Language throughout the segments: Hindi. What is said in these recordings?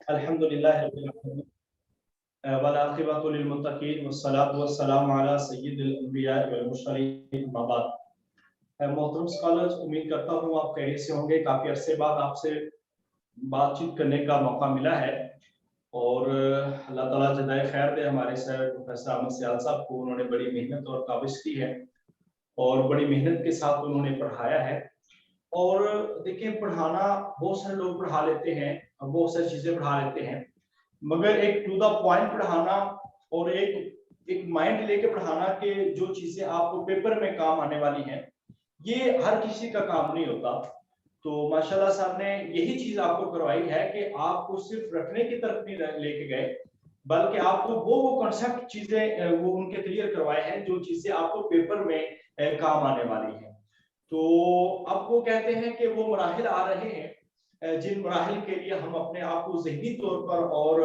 अल्हम्दुलिल्लाह रब्बिल आलमीन वल आक़िबतु लिल मुत्तक़ीन वस्सलातु वस्सलामु अला सय्यिदिल अंबिया वल मुरसलीन अम्मा बाद। मोहतरम स्कॉलर्स, उम्मीद करता हूँ आप खैरियत से होंगे। काफ़ी अरसे बाद आपसे बातचीत करने का मौका मिला है और अल्लाह ताला जज़ाए खैर दे हमारे सर प्रोफेसर अहमद सियाल साहब को। उन्होंने बड़ी मेहनत और काबिज़ की है और बड़ी मेहनत के साथ उन्होंने पढ़ाया है। और देखिए, पढ़ाना बहुत सारे लोग पढ़ा लेते हैं, बहुत सारी चीज़ें पढ़ा लेते हैं, मगर एक टू द पॉइंट पढ़ाना और एक माइंड लेके पढ़ाना के जो चीज़ें आपको पेपर में काम आने वाली हैं, ये हर किसी का काम नहीं होता। तो माशाल्लाह साहब ने यही चीज़ आपको करवाई है कि आपको सिर्फ रखने की तरफ नहीं लेके गए, बल्कि आपको वो कॉन्सेप्ट चीज़ें वो उनके क्लियर करवाए हैं जो चीज़ें आपको पेपर में काम आने वाली हैं। तो अब वो कहते हैं कि वो मराहिल आ रहे हैं जिन मराहिल के लिए हम अपने आप को ज़हनी तौर पर और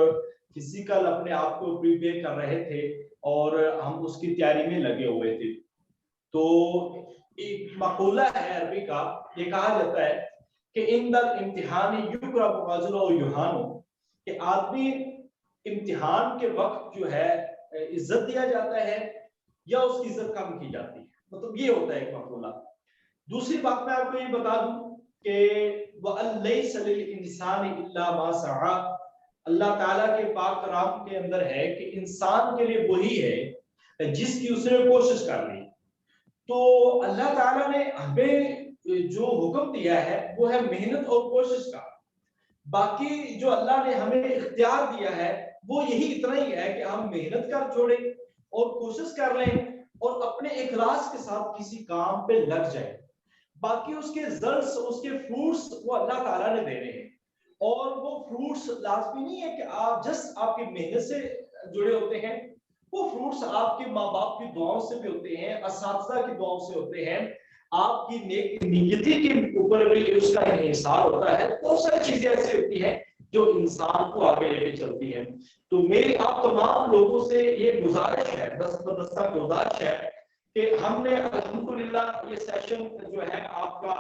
फिजिकल अपने आप को प्रिपेयर कर रहे थे और हम उसकी तैयारी में लगे हुए थे। तो एक मक़ूला है अरबी का, ये कहा जाता है कि इंदल इम्तिहानी युकरम वज़्नु युहानु, कि आदमी इम्तिहान के वक्त जो है इज्जत दिया जाता है या उसकी इज्जत कम की जाती है। मतलब ये होता है एक मक़ूला। दूसरी बात मैं आपको ये बता दूं कि वअलैसा लिल इंसानी इल्ला मा सआ, अल्लाह ताला के पाक कलाम के अंदर है कि इंसान के लिए वही है जिसकी उसने कोशिश कर ली। तो अल्लाह ताला ने हमें जो हुक्म दिया है वो है मेहनत और कोशिश का। बाकी जो अल्लाह ने हमें इख्तियार दिया है वो यही इतना ही है कि हम मेहनत कर छोड़ें और कोशिश कर लें और अपने इखलास के साथ किसी काम पे लग जाए। बाकी उसके रिजल्ट्स, उसके फ्रूट्स वो अल्लाह ताला ने देने हैं और वो फ्रूट्स लाजमी नहीं है कि आप जस्ट आपकी मेहनत से जुड़े होते हैं। वो फ्रूट्स आपके माँ बाप की दुआओं से भी होते हैं, असातिज़ा की दुआओं से होते हैं, आपकी नेक नियति के ऊपर भी उसका इन्हिसार होता है। बहुत सारी चीजें ऐसी होती हैं जो इंसान को आगे लेके चलती हैं। तो मेरी आप तमाम लोगों से ये गुजारिश है, दस्तबदस्ता गुजारिश है कि हमने अल्हम्दुलिल्लाह ये सेशन जो है आपका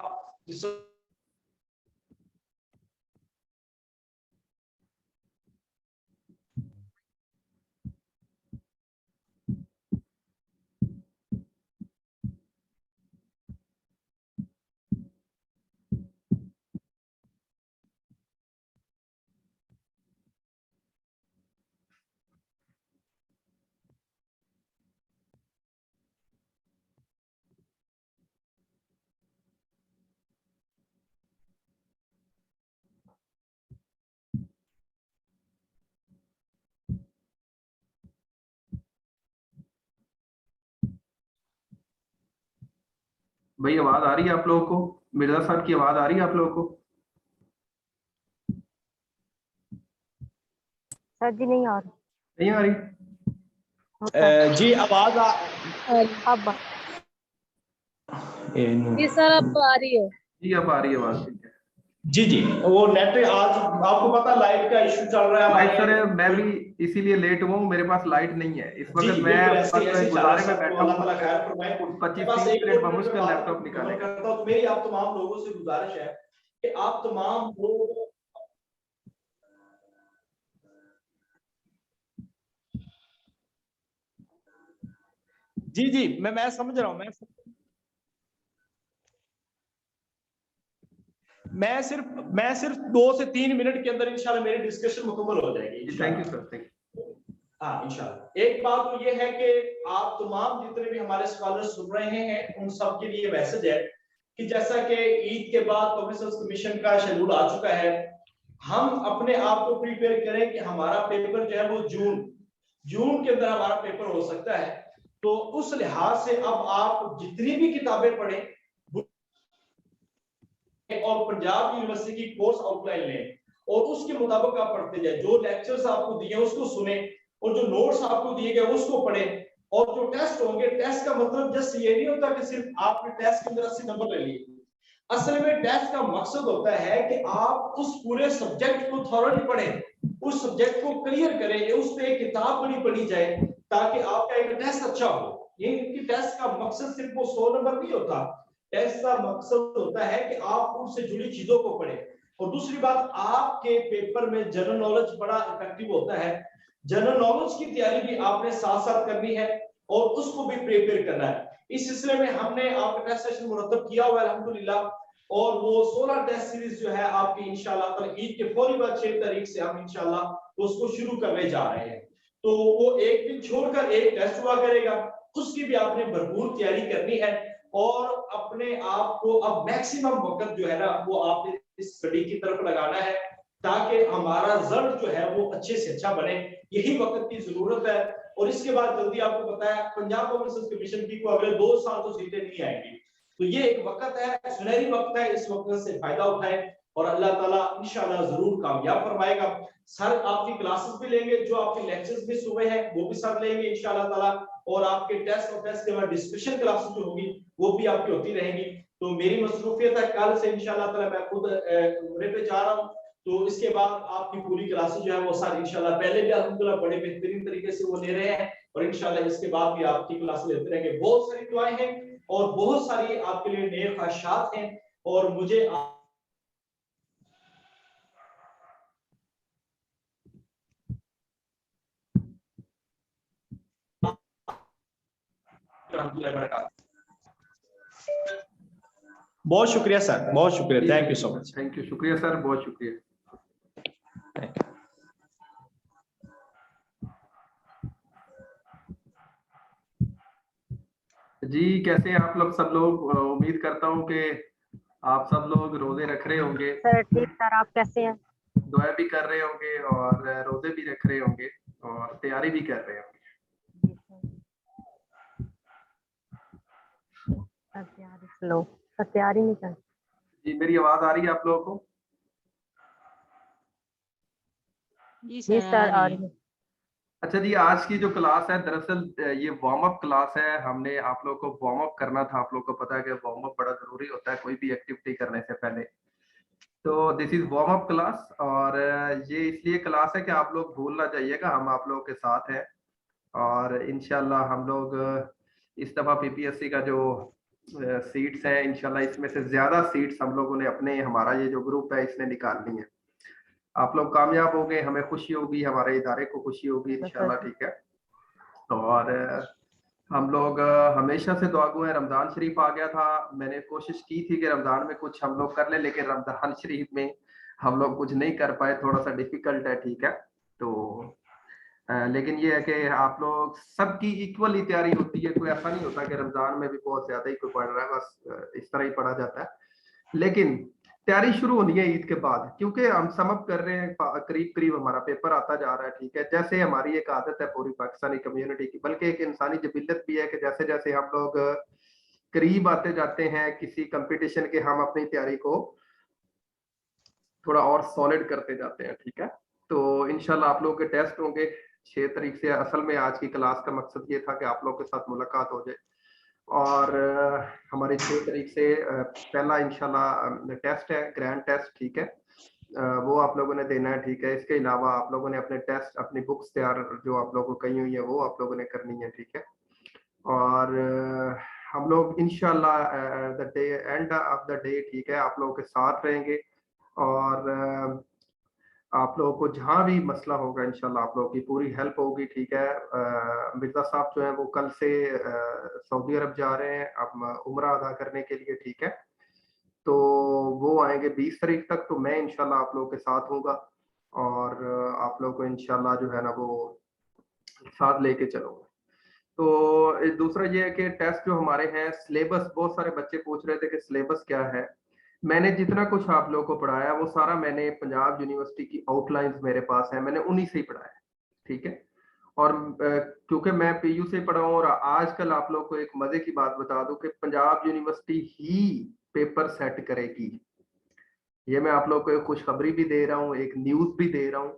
भाई आवाज आ रही है आप लोगों को? मिर्जा साहब की आवाज आ रही है आप लोगों को? सर जी नहीं आ रही। नहीं आ रही? जी आवाज अब जी सर अब आ रही है। जी अब आ रही है आवाज, ठीक है। जी जी, वो नेट आज आपको पता लाइट का इशू चल रहा है भाई सर मैं भी इसीलिए लेट हुआ हूँ, मेरे पास लाइट नहीं है इस वक्त। मैं बस गुजारे में बैठा हूँ, 25-30 मिनट बमुश्किल लैपटॉप निकाले। तो मेरी आप तमाम लोगों से गुजारिश है कि आप तमाम लोग जी जी मैं समझ रहा हूँ। मैं सिर्फ 2 से 3 मिनट के अंदर इंशाल्लाह मेरी डिस्कशन मुकम्मल हो जाएगी। Thank you sir, thank you. हाँ इंशाल्लाह। एक बात तो ये है कि आप तमाम जितने भी हमारे स्कॉलर्स सुन रहे हैं उन सब के लिए मैसेज है कि जैसा कि ईद के बाद पब्लिक सर्विस कमीशन का शेड्यूल आ चुका है, हम अपने आप को प्रिपेयर करें कि हमारा पेपर जो है वो जून के अंदर हमारा पेपर हो सकता है। तो उस लिहाज से अब आप जितनी भी किताबें पढ़ें और पंजाब यूनिवर्सिटी की कोर्स आउटलाइन लें और उसके मुताबिक आप पढ़ते जाए। जो लेक्चर्स आपको दिए उसको सुने और जो नोट्स आपको दिए गए उसको पढ़ें। और जो टेस्ट होंगे, टेस्ट का मतलब जस्ट ये नहीं होता कि सिर्फ आपने टेस्ट के अंदर 80 नंबर ले लिए। असल में टेस्ट का मकसद होता है कि आप उस पूरे सब्जेक्ट को थॉरली पढ़ें, उस सब्जेक्ट को क्लियर करें, उस पे एक किताब बड़ी पढ़ी जाए ताकि आपका एक टेस्ट अच्छा हो। ये इनकी टेस्ट का मकसद सिर्फ वो 100 नंबर नहीं होता। टेस्ट का मकसद होता है कि आप उनसे जुड़ी चीजों को पढ़ें। और दूसरी बात, आपके पेपर में जनरल नॉलेज बड़ा इफेक्टिव होता है। जनरल नॉलेज की तैयारी भी आपने साथ साथ करनी है और उसको भी प्रिपेयर करना है। इस सिलसिले में हमने आपका टेस्ट सेशन मुरतब किया हुआ है अल्हम्दुलिल्लाह, और वो 16 टेस्ट सीरीज जो है आपकी इंशाल्लाह ताला ईद के फौरी बाद 6 तारीख से हम इंशाल्लाह उसको शुरू करने जा रहे हैं। तो वो एक दिन छोड़कर एक टेस्ट हुआ करेगा, उसकी भी आपने भरपूर तैयारी करनी है और अपने आप को अब मैक्सिमम वक्त जो है ना वो आपने इस स्टडी की तरफ लगाना है ताकि हमारा रिजल्ट जो है वो अच्छे से अच्छा बने। यही वक्त की जरूरत है। और इसके बाद जल्दी आपको पता है पंजाब पब्लिक सर्विस कमीशन की को अगले 2 साल तो सीटें नहीं आएंगी, तो ये एक वक्त है, सुनहरी वक्त है, इस वक्त से फायदा उठाएं और अल्लाह ताला इंशाल्लाह जरूर कामयाब फरमाएगा। सर आपकी क्लासेस भी लेंगे, जो आपके लेक्चर्स मिस हुए हैं वो भी सर लेंगे इंशाल्लाह ताला, और आपके टेस्ट और टेस्ट के बाद डिस्कशन क्लासेस जो होगी वो भी आपकी होती रहेंगी। तो मेरी मसरूफियत है, कल से इंशाल्लाह ताला मैं खुद उम्रे पे जा रहा हूँ, तो इसके बाद आपकी पूरी क्लासेस जो है वो सारी इंशाल्लाह, पहले भी अल्हम्दुलिल्लाह बड़े बेहतरीन तरीके से वो ले रहे हैं और इंशाल्लाह इसके बाद भी आपकी क्लास लेते रहेंगे। बहुत सारी दुआएं हैं और बहुत सारी आपके लिए नेक ख्वाहिशात हैं और मुझे बहुत शुक्रिया सर, बहुत शुक्रिया, thank you so much. Thank you, शुक्रिया सर, बहुत शुक्रिया। जी कैसे हैं आप लोग सब लोग? उम्मीद करता हूं कि आप सब लोग रोजे रख रहे होंगे। सर ठीक सर, आप कैसे हैं? दुआ भी कर रहे होंगे और रोजे भी रख रहे होंगे और तैयारी भी कर रहे होंगे। तैयारी नहीं कर। जी मेरी आवाज आ रही है आप लोगों को? जी सर आ रही है। अच्छा जी, आज की जो क्लास है दरअसल ये वार्म अप क्लास है। हमने आप लोगों को वार्म अप करना था। आप लोगों को पता है कि वार्म अप बड़ा जरूरी होता है कोई भी एक्टिविटी करने से पहले। तो this is warm up class और ये इसलिए क्लास है कि आप लोग भूल ना जाइएगा, हम आप लोगों के साथ हैं और इंशाल्लाह हम लोग इस दफा पीपीएससी का जो सीट्स हैं इंशाल्लाह इसमें से ज्यादा सीट्स हम लोगों ने अपने, हमारा ये जो ग्रुप है इसने निकालनी है। आप लोग कामयाब हो गए, हमें खुशी होगी, हमारे इदारे को खुशी होगी इंशाल्लाह, ठीक है। और हम लोग हमेशा से दुआगो हैं। रमजान शरीफ आ गया था, मैंने कोशिश की थी कि रमजान में कुछ हम लोग कर ले, लेकिन रमजान शरीफ में हम लोग कुछ नहीं कर पाए, थोड़ा सा डिफिकल्ट है, ठीक है। तो लेकिन ये है कि आप लोग सबकी इक्वली तैयारी होती है, कोई ऐसा नहीं होता कि रमजान में भी बहुत ज्यादा ही कोई पढ़ रहा है, बस इस तरह ही पढ़ा जाता है। लेकिन तैयारी शुरू होनी है ईद के बाद, क्योंकि हम समअप कर रहे हैं, करीब करीब हमारा पेपर आता जा रहा है, ठीक है। जैसे हमारी एक आदत है पूरी पाकिस्तानी कम्युनिटी की, बल्कि एक इंसानी जबिलत भी है कि जैसे जैसे हम लोग करीब आते जाते हैं किसी कंपटीशन के, हम अपनी तैयारी को थोड़ा और सॉलिड करते जाते हैं, ठीक है। तो इंशाल्लाह आप लोगों के टेस्ट होंगे 6 तारीख से। असल में आज की क्लास का मकसद ये था कि आप लोगों के साथ मुलाकात हो जाए और हमारी 6 तारीख से पहला इंशाल्लाह टेस्ट है, ग्रैंड टेस्ट, ठीक है। वो आप लोगों ने देना है, ठीक है। इसके अलावा आप लोगों ने अपने टेस्ट, अपनी बुक्स तैयार जो आप लोगों को कही हुई है वो आप लोगों ने करनी है, ठीक है। और हम लोग इंशाल्लाह the day end of the day, ठीक है, आप लोगों के साथ रहेंगे और आप लोगों को जहां भी मसला होगा इंशाल्लाह आप लोगों की पूरी हेल्प होगी, ठीक है। मिर्जा साहब जो है वो कल से सऊदी अरब जा रहे हैं अब उम्रा अदा करने के लिए, ठीक है। तो वो आएंगे 20 तारीख तक, तो मैं इंशाल्लाह आप लोगों के साथ हूँगा और आप लोगों को इंशाल्लाह जो है ना वो साथ लेके चलूंगा। तो दूसरा ये है कि टेस्ट जो हमारे हैं, सिलेबस, बहुत सारे बच्चे पूछ रहे थे कि सिलेबस क्या है। मैंने जितना कुछ आप लोगों को पढ़ाया वो सारा मैंने पंजाब यूनिवर्सिटी की आउटलाइंस मेरे पास है, मैंने उन्हीं से ही पढ़ाया, ठीक है। और क्योंकि मैं पीयू से पढ़ा हूँ और आजकल आप लोग को एक मजे की बात बता दूं कि पंजाब यूनिवर्सिटी ही पेपर सेट करेगी। ये मैं आप लोग को एक खुशखबरी भी दे रहा हूँ, एक न्यूज भी दे रहा हूँ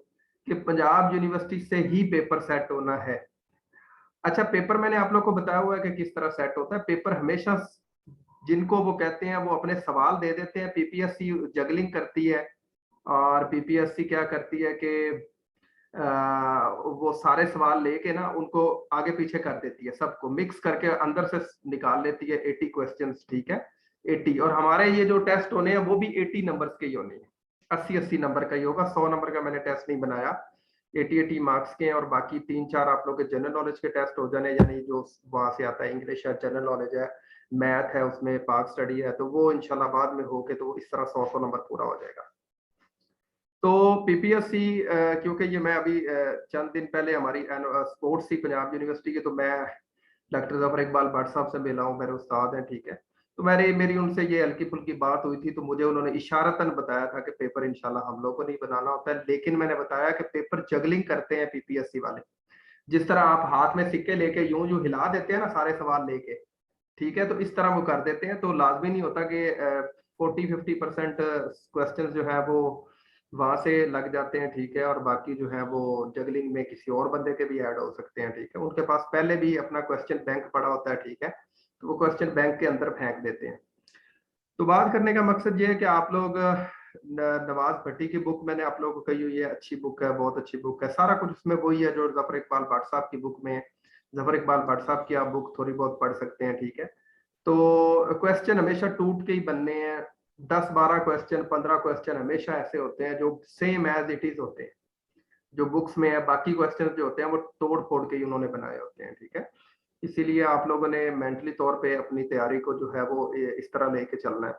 कि पंजाब यूनिवर्सिटी से ही पेपर सेट होना है। अच्छा, पेपर मैंने आप लोग को बताया हुआ है कि किस तरह सेट होता है। पेपर हमेशा जिनको वो कहते हैं वो अपने सवाल दे देते हैं, पीपीएससी जगलिंग करती है और पीपीएससी क्या करती है कि वो सारे सवाल लेके ना उनको आगे पीछे कर देती है, सबको मिक्स करके अंदर से निकाल लेती है 80 क्वेश्चंस, ठीक है, 80। और हमारे ये जो टेस्ट होने हैं वो भी 80 नंबर्स के ही होने हैं। 80 नंबर का ही होगा, 100 नंबर का मैंने टेस्ट नहीं बनाया। 80 मार्क्स के हैं और बाकी 3-4 आप लोग के जनरल नॉलेज के टेस्ट हो जाने, यानी जो वहां से आता है, इंग्लिश है, जनरल नॉलेज है, मैथ है, उसमें पाक स्टडी है, तो वो इंशाल्लाह बाद में होके तो इस तरह 100 नंबर पूरा हो जाएगा। तो पीपीएससी क्योंकि ये मैं अभी चंद दिन पहले हमारी स्पोर्ट्स थी पंजाब यूनिवर्सिटी की, तो मैं डॉक्टर जफर इकबाल भट्ट साहब से मिला हूँ, मेरे उस्ताद हैं, ठीक है। तो मेरी उनसे ये हल्की फुल्की बात हुई थी, तो मुझे उन्होंने इशारतन बताया था कि पेपर इंशाल्लाह हम लोग को नहीं बनाना होता है, लेकिन मैंने बताया कि पेपर जगलिंग करते हैं पीपीएससी वाले। जिस तरह आप हाथ में सिक्के लेके यूं यूं हिला देते हैं ना सारे सवाल लेके, ठीक है, तो इस तरह वो कर देते हैं। तो लाजमी नहीं होता कि 40-50% क्वेश्चन जो है वो वहां से लग जाते हैं, ठीक है, और बाकी जो है वो जगलिंग में किसी और बंदे के भी ऐड हो सकते हैं, ठीक है। उनके पास पहले भी अपना क्वेश्चन बैंक पड़ा होता है, ठीक है, तो वो क्वेश्चन बैंक के अंदर फेंक देते हैं। तो बात करने का मकसद ये है कि आप लोग नवाज भट्टी की बुक मैंने आप लोगों को कही हुई है, अच्छी बुक है, बहुत अच्छी बुक है, सारा कुछ उसमें वही है जो जफर इकबाल भट्ट साहब की बुक में। जफर इकबाल भट्ट साहब की आप बुक थोड़ी बहुत पढ़ सकते हैं, ठीक है। तो क्वेश्चन हमेशा टूट के ही बनने हैं, 10-12 क्वेश्चन, 15 क्वेश्चन हमेशा ऐसे होते हैं जो सेम एज इट इज होते हैं, जो बुक्स में है। बाकी क्वेश्चन जो होते हैं वो तोड़ फोड़ के ही उन्होंने बनाए होते हैं, ठीक है। इसीलिए आप लोगों ने मेंटली तौर पे अपनी तैयारी को जो है वो इस तरह लेके चलना है।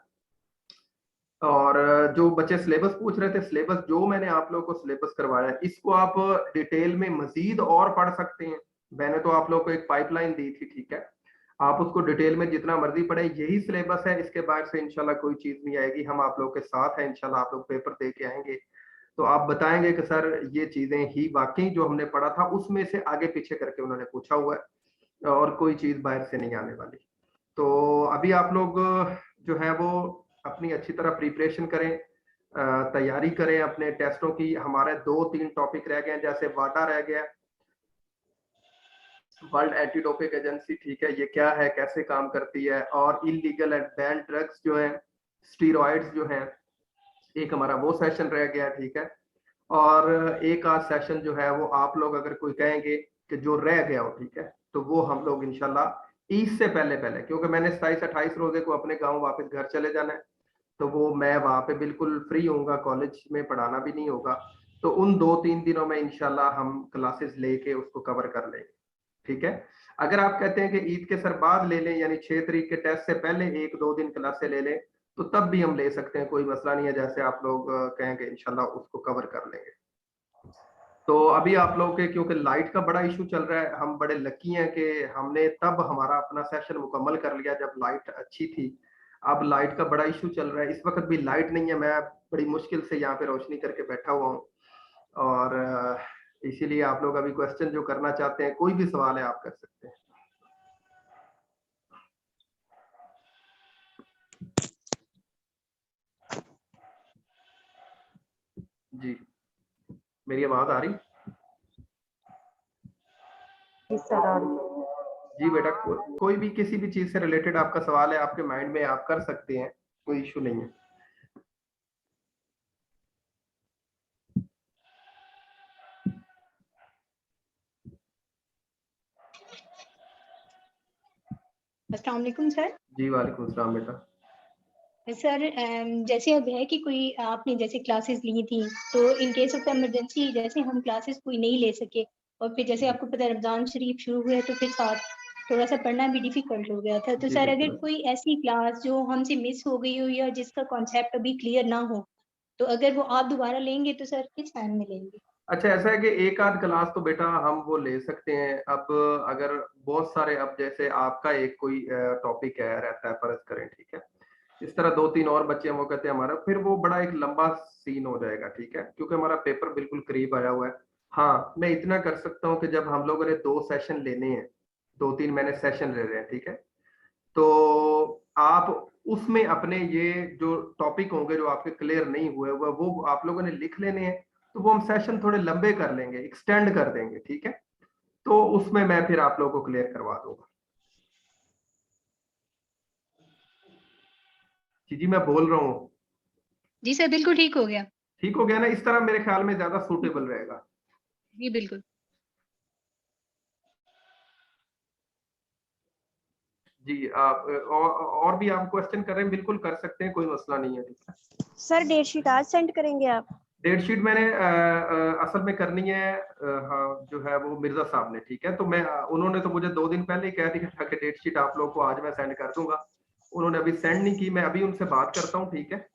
और जो बच्चे सिलेबस पूछ रहे थे, सिलेबस जो मैंने आप लोगों को सिलेबस करवाया है, इसको आप डिटेल में मजीद और पढ़ सकते हैं। मैंने तो आप लोगों को एक पाइपलाइन दी थी, ठीक है, आप उसको डिटेल में जितना मर्जी पढ़े, यही सिलेबस है, इसके बाद से इंशाल्लाह कोई चीज नहीं आएगी। हम आप लोगों के साथ हैं, इंशाल्लाह आप लोग पेपर दे के आएंगे तो आप बताएंगे कि सर ये चीजें ही वाकई जो हमने पढ़ा था उसमें से आगे पीछे करके उन्होंने पूछा हुआ है और कोई चीज बाहर से नहीं आने वाली। तो अभी आप लोग जो है वो अपनी अच्छी तरह प्रिपरेशन करें, तैयारी करें अपने टेस्टों की। हमारे 2-3 टॉपिक रह गए हैं, जैसे वाडा रह गया, वर्ल्ड एंटी डोपिंग एजेंसी, ठीक है, ये क्या है, कैसे काम करती है, और इलीगल एंड बैन ड्रग्स जो है, स्टीरॉइड्स जो है, एक हमारा वो सेशन रह गया, ठीक है। और एक आध सेशन जो है वो आप लोग अगर कोई कहेंगे कि जो रह गया हो, ठीक है, तो वो हम लोग इंशाल्लाह ईद से पहले पहले, क्योंकि मैंने 27-28 रोजे को अपने गांव वापस घर चले जाना है, तो वो मैं वहां पे बिल्कुल फ्री होऊंगा, कॉलेज में पढ़ाना भी नहीं होगा, तो उन 2-3 दिनों में इंशाल्लाह हम क्लासेस लेके उसको कवर कर लेंगे, ठीक है। अगर आप कहते हैं कि ईद के सर बाद ले लें, यानी 6 तारीख के टेस्ट से पहले 1-2 दिन क्लासे ले लें, तो तब भी हम ले सकते हैं, कोई मसला नहीं है, जैसे आप लोग कहेंगे इंशाल्लाह उसको कवर कर लेंगे। तो अभी आप लोगों के क्योंकि लाइट का बड़ा इशू चल रहा है, हम बड़े लकी हैं कि हमने तब हमारा अपना सेशन मुकम्मल कर लिया जब लाइट अच्छी थी। अब लाइट का बड़ा इशू चल रहा है, इस वक्त भी लाइट नहीं है, मैं बड़ी मुश्किल से यहाँ पे रोशनी करके बैठा हुआ हूँ। और इसीलिए आप लोग अभी क्वेश्चन जो करना चाहते हैं, कोई भी सवाल है आप कर सकते हैं। जी, मेरी आवाज आ रही? जी सर, आ रही है। जी बेटा, कोई भी किसी भी चीज से रिलेटेड आपका सवाल है आपके माइंड में, आप कर सकते हैं, कोई इशू नहीं है। अस्सलाम वालेकुम सर। जी वालेकुम सलाम बेटा। सर जैसे अब है कि कोई आपने जैसे क्लासेस ली थी, तो इन केस ऑफ इमरजेंसी जैसे हम क्लासेस कोई नहीं ले सके, और फिर जैसे आपको पता है रमजान शरीफ शुरू हुआ तो फिर साथ थोड़ा सा पढ़ना भी डिफिकल्ट हो गया था, तो जी सर बिल्कुल। अगर कोई ऐसी क्लास जो हमसे मिस हो गई हो या जिसका कॉन्सेप्ट अभी क्लियर ना हो, तो अगर वो आप दोबारा लेंगे तो सर किस टाइम में लेंगे? अच्छा, ऐसा है कि एक आध क्लास तो बेटा हम वो ले सकते हैं। अब अगर बहुत सारे, अब जैसे आपका एक कोई टॉपिक है रहता है, फर्ज करें, ठीक है, इस तरह 2-3 और बच्चे हैं, वो कहते हैं हमारा, फिर वो बड़ा एक लंबा सीन हो जाएगा, ठीक है, क्योंकि हमारा पेपर बिल्कुल करीब आया हुआ है। हाँ, मैं इतना कर सकता हूँ कि जब हम लोगों ने 2 सेशन लेने हैं, 2-3 महीने सेशन ले रहे हैं, ठीक है, तो आप उसमें अपने ये जो टॉपिक होंगे जो आपके क्लियर नहीं हुए वो आप लोगों ने लिख लेने हैं, तो वो हम सेशन थोड़े लंबे कर लेंगे, एक्सटेंड कर देंगे, ठीक है, तो उसमें मैं फिर आप लोगों को क्लियर करवा दूंगा। जी मैं बोल रहा हूँ। जी सर, बिल्कुल ठीक हो गया। ठीक हो गया ना? इस तरह मेरे ख्याल में ज्यादा सूटेबल रहेगा। जी बिल्कुल। जी आप और भी आप क्वेश्चन कर रहे हैं, बिल्कुल कर सकते हैं, कोई मसला नहीं है। सर डेट शीट आज सेंड करेंगे आप? डेट शीट मैंने असल में करनी है हाँ, जो है वो मिर्जा साहब ने, ठीक है। तो मैं उन्होंने तो मुझे 2 दिन पहले ही कह दिया था कि डेट शीट आप लोगों को आज मैं सेंड कर दूंगा। उन्होंने अभी सेंड नहीं की, मैं अभी उनसे बात करता हूँ, ठीक है।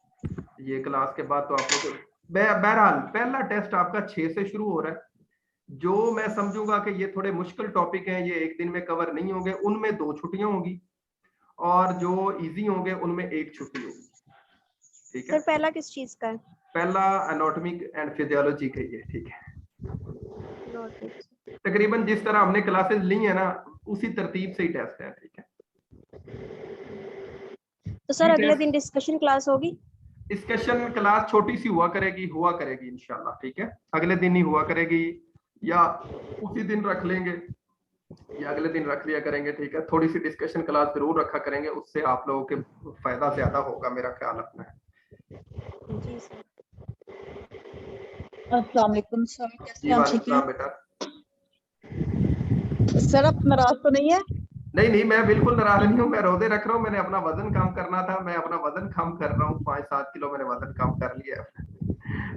ये क्लास के बाद तो आप लोग बहरहाल पहला टेस्ट आपका 6 से शुरू हो रहा है। जो मैं समझूंगा कि ये थोड़े मुश्किल टॉपिक हैं, ये एक दिन में कवर नहीं होंगे, उनमें 2 छुट्टियां होंगी, और जो इजी होंगे उनमें 1 छुट्टी होगी, ठीक है। सर पहला किस चीज का है? पहला एनाटॉमिक एंड फिजियोलॉजी का ही है, ठीक है। नोट। तकरीबन जिस तरह हमने क्लासेस ली है ना, उसी तरतीब से ही टेस्ट है, ठीक है। तो सर अगले दिन डिस्कशन क्लास होगी? डिस्कशन क्लास छोटी सी हुआ करेगी इंशाल्लाह, ठीक है। अगले दिन ही हुआ करेगी, या उसी दिन रख लेंगे, या अगले दिन रख लिया करेंगे, ठीक है। थोड़ी सी डिस्कशन क्लास जरूर रखा करेंगे, उससे आप लोगों के फायदा ज्यादा होगा, मेरा ख्याल अपना है। जी सर। अस्सलाम वालेकुम सर, कैसे हैं आप? ठीक वालेकुम हैं बेटा। सर, आप नाराज तो नहीं है? नहीं, मैं बिल्कुल नाराज नहीं हूँ, मैं रोजे रख रहा हूँ, मैंने अपना वजन कम करना था, मैं अपना वजन कम कर रहा हूँ, 5-7 किलो मैंने वजन कम कर लिया है।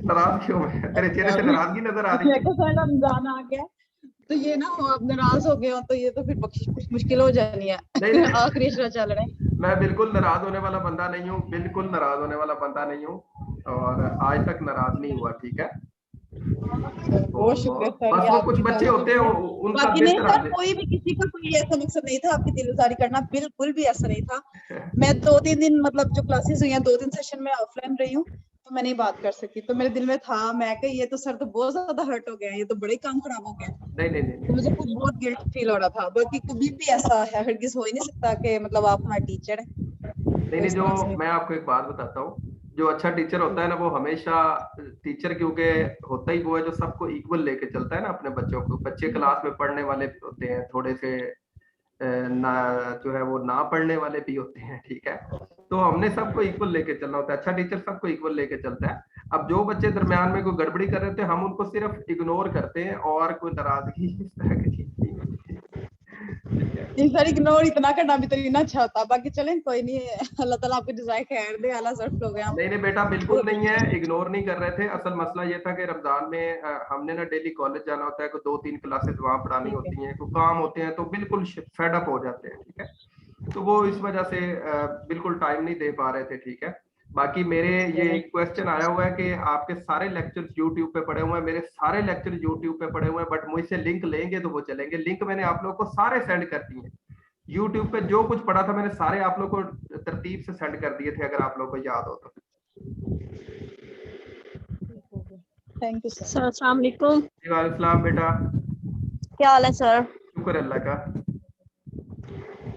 नाराज क्यों मैं? तेरे चेहरे से नाराजगी नजर आ रही है। देखो सर, रमजान आ गया तो ये ना हो, आप नाराज हो गए हो तो ये तो फिर बख्शिश कुछ मुश्किल हो जानी है। नहीं आखिरी अशरा चल रहे हैं। मैं बिल्कुल नाराज होने वाला बंदा नहीं हूँ, बिल्कुल नाराज होने वाला बंदा नहीं हूँ, और आज तक नाराज नहीं हुआ, ठीक है। बहुत शुक्रिया सर, बस ये वो कुछ आपकी बच्चे दुआ होते हैं, है। उनका बाकी नहीं बेहतर सर, हाल है। कोई भी किसी का कोई ऐसा मकसद नहीं था आपकी दिलदारी करना, बिल्कुल भी ऐसा नहीं था। मैं 2-3 दिन मतलब जो क्लासेस हुई हैं, 2-3 सेशन में ऑफलाइन रही हूँ, तो मैं नहीं बात कर सकी। तो मेरे दिल में था, मैं कही ये तो सर तो बहुत ज्यादा हर्ट हो गया, ये तो बड़े काम खराब हो गया। नहीं तो मुझे खुद बहुत गिल्ट फील हो रहा था। बाकी कभी भी ऐसा है हरगिज हो ही नहीं सकता कि मतलब आप हमारे टीचर हैं, तो नहीं, इस जो तरह से। मैं आपको एक बात बताता हूँ, जो अच्छा टीचर होता है ना, वो हमेशा टीचर, क्योंकि होता ही वो है जो सबको इक्वल लेके चलता है ना अपने बच्चों को। बच्चे क्लास में पढ़ने वाले होते हैं, थोड़े से ना जो है वो ना पढ़ने वाले भी होते हैं, ठीक है। तो हमने सबको इक्वल लेके चलना होता है, अच्छा टीचर सबको इक्वल लेके चलता है। अब जो बच्चे दरमियान में कोई गड़बड़ी कर रहे थे, हम उनको सिर्फ इग्नोर करते हैं, और कोई नाराजगी इस तरह की चीज नहीं होती, ठीक है। इन सर इग्नोर इतना करना भी तो नहीं ना अच्छा होता। बाकी चलें, कोई नहीं, अल्लाह ताला आपकी जज़ाए खैर दे। आला सर प्रोग्राम नहीं बेटा, बिल्कुल नहीं है, इग्नोर नहीं कर रहे थे। असल मसला ये था कि रमजान में हमने ना डेली कॉलेज जाना होता है, कोई 2-3 क्लासेस वहां पढ़ानी ठीक है। होती हैं, कोई काम होते हैं, तो बिल्कुल फेड अप हो जाते हैं, ठीक है। तो वो इस वजह से बिल्कुल टाइम नहीं दे पा रहे थे, ठीक है। बाकी मेरे ये एक क्वेश्चन आया हुआ है कि आपके सारे लेक्चर्स यूट्यूब पे पड़े हुए हैं, मेरे सारे लेक्चर यूट्यूब पे पड़े हुए हैं, बट मुझसे लिंक लेंगे तो वो चलेंगे। लिंक मैंने आप लोगों को सारे सेंड कर दिए हैं, यूट्यूब पे जो कुछ पड़ा था मैंने सारे आप लोग को तरतीब से सेंड कर दिए थे, अगर आप लोग को याद हो तो। Thank you sir. सर अस्सलाम वालेकुम। वालेकुम बेटा। क्या हाल है सर? शुक्र अल्लाह का।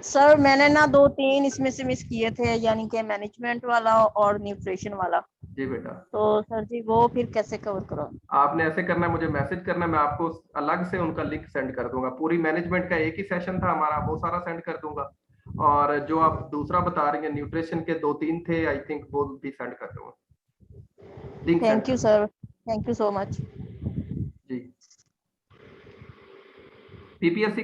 सर मैंने ना 2-3 इसमें से मिस किए थे, यानी कि मैनेजमेंट वाला और न्यूट्रिशन वाला। जी बेटा, तो सर जी वो फिर कैसे कवर करो? आपने ऐसे करना है, मुझे मैसेज करना है, मैं आपको अलग से उनका लिंक सेंड कर दूंगा। पूरी मैनेजमेंट का एक ही सेशन था हमारा, वो सारा सेंड कर दूंगा, और जो आप दूसरा बता रही हैं न्यूट्रिशन के 2-3 थे आई थिंक, वो भी सेंड कर दूंगा, लिंक सेंड थैंक यू कर। Sir, thank you so much. जी, पीपीएससी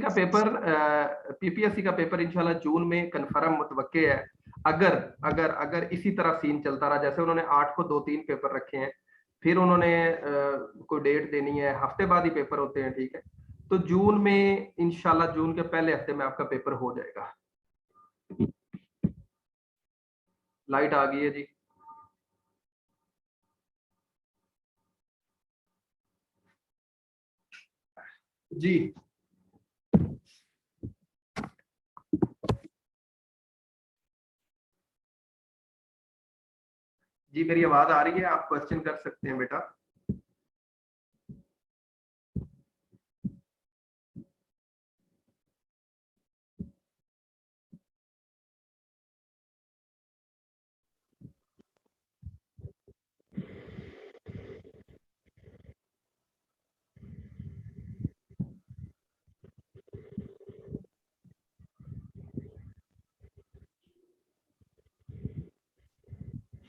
का पेपर इंशाल्लाह जून में कंफर्म मुतवक्के है। अगर अगर अगर इसी तरह सीन चलता रहा, जैसे उन्होंने 8 को 2-3 पेपर रखे हैं, फिर उन्होंने कोई डेट देनी है, हफ्ते बाद ही पेपर होते हैं, ठीक है। तो जून में इंशाल्लाह, जून के पहले हफ्ते में आपका पेपर हो जाएगा। लाइट आ गई है जी। जी जी, मेरी आवाज आ रही है, आप क्वेश्चन कर सकते हैं बेटा।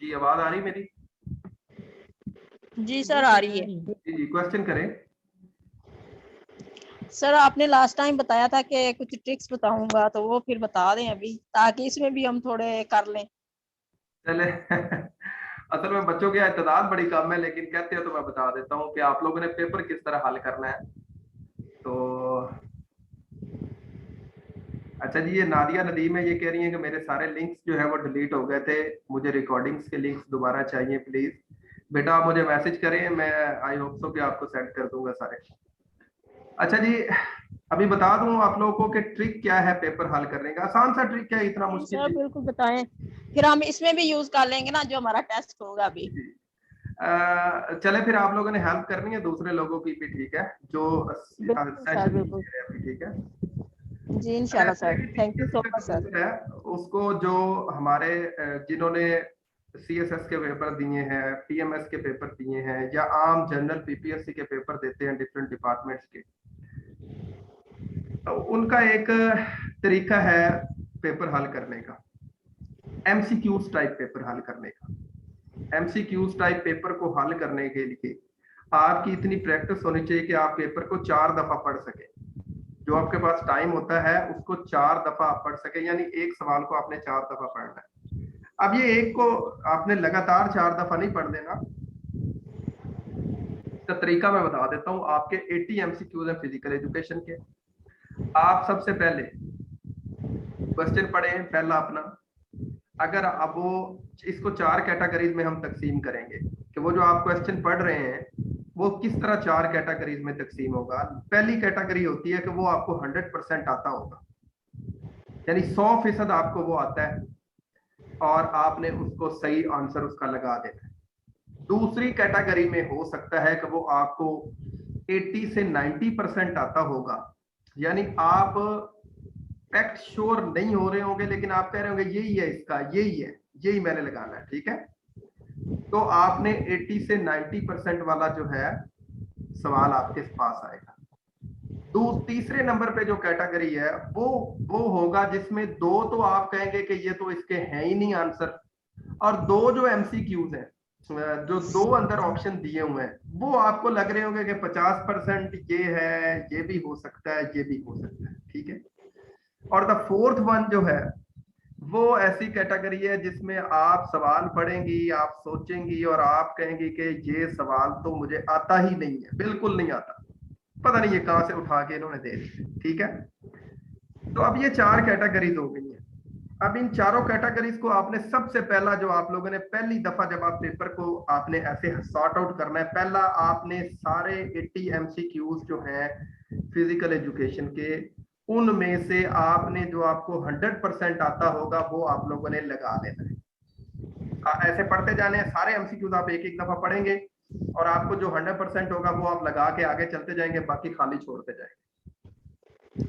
जी, आवाज आ रही मेरी? जी सर आ रही है। जी जी, क्वेश्चन करें। सर आपने लास्ट टाइम बताया था कि कुछ ट्रिक्स बताऊंगा, तो वो फिर बता दें अभी, ताकि इसमें भी हम थोड़े कर लें। चले असल में बच्चों की इत्तेदाद बड़ी कम है, लेकिन कहते हैं तो मैं बता देता हूँ कि आप लोगों ने पेपर किस तरह हल करना है। तो अच्छा जी, ये नादिया नदीम है, ये कह रही है कि मेरे सारे लिंक्स जो है वो डिलीट हो गए थे, मुझे रिकॉर्डिंग्स के लिंक्स दोबारा चाहिए प्लीज। बेटा आप मुझे मैसेज करें, मैं आई होप सो कि आपको सेंड कर दूंगा सारे। अच्छा जी, अभी बता दूं आप लोगों को कि ट्रिक क्या है पेपर हल करने का। आसान सा ट्रिक है, इतना मुश्किल सर नहीं। बिल्कुल बताएं, फिर हम इसमें भी यूज कर लेंगे ना जो हमारा टेस्ट होगा अभी। चले फिर आप लोगों ने हेल्प करनी है दूसरे लोगों की भी, ठीक है, जो बिल्कुल सर, सेशन बिल्कुल अभी, ठीक है। जी, इंशाल्लाह sir. Thank you so much sir. है उसको जो हमारे जिन्होंने सीएसएस के पेपर दिए हैं, पीएमएस के पेपर दिए हैं, या आम जनरल पीपीएससी के पेपर देते हैं डिफरेंट डिपार्टमेंट्स के, तो उनका एक तरीका है पेपर हल करने का, एमसीक्यूज टाइप पेपर हल करने का। एमसीक्यूज टाइप पेपर को हल करने के लिए आपकी इतनी प्रैक्टिस होनी चाहिए कि आप पेपर को 4 दफा पढ़ सके। जो आपके पास टाइम होता है उसको 4 दफा आप पढ़ सके, यानी एक सवाल को आपने 4 दफा पढ़ना है। अब ये एक को आपने लगातार 4 दफा नहीं पढ़ देना, इसका तरीका मैं बता देता हूँ। आपके 80 एमसीक्यूज हैं फिजिकल एजुकेशन के। आप सबसे पहले क्वेश्चन पढ़े पहला अपना, अगर अब वो इसको 4 कैटेगरीज में हम तकसीम करेंगे कि वो जो आप क्वेश्चन पढ़ रहे हैं वो किस तरह 4 कैटेगरीज में तकसीम होगा। पहली कैटेगरी होती है कि वो आपको 100% आता होगा, यानी 100% आपको वो आता है और आपने उसको सही आंसर उसका लगा देना है। दूसरी कैटेगरी में हो सकता है कि वो आपको 80 से 90% आता होगा, यानी आप फैक्ट श्योर नहीं हो रहे होंगे लेकिन आप कह रहे होंगे यही है, इसका यही है, यही मैंने लगाना है, ठीक है। तो आपने 80 से 90% वाला जो है सवाल आपके पास आएगा। तीसरे नंबर पे जो कैटेगरी है वो होगा जिसमें 2 तो आप कहेंगे कि ये तो इसके हैं ही नहीं आंसर, और 2 जो एमसीक्यूज हैं, जो 2 अंदर ऑप्शन दिए हुए हैं, वो आपको लग रहे होंगे कि 50% ये है, ये भी हो सकता है, ये भी हो सकता है, ठीक है। और द फोर्थ वन जो है वो ऐसी कैटेगरी है जिसमें आप सवाल पढ़ेंगी, आप सोचेंगी और आप कहेंगी कि ये सवाल तो मुझे आता ही नहीं है, बिल्कुल नहीं आता, पता नहीं ये कहां से उठा के इन्होंने दे दी, ठीक है। तो अब ये 4 कैटेगरीज हो गई हैं। अब इन चारों कैटेगरीज को आपने सबसे पहला, जो आप लोगों ने पहली दफा जब आप पेपर को आपने ऐसे सॉर्ट आउट करना है, पहला आपने सारे 80 एमसीक्यूज जो हैं फिजिकल एजुकेशन के, उनमें से आपने जो आपको 100% आता होगा वो आप लोगों ने लगा देना है। ऐसे पढ़ते जाने हैं, सारे एमसीक्यूज आप एक एक दफा पढ़ेंगे और आपको जो 100% होगा वो आप लगा के आगे चलते जाएंगे, बाकी खाली छोड़ते जाएंगे।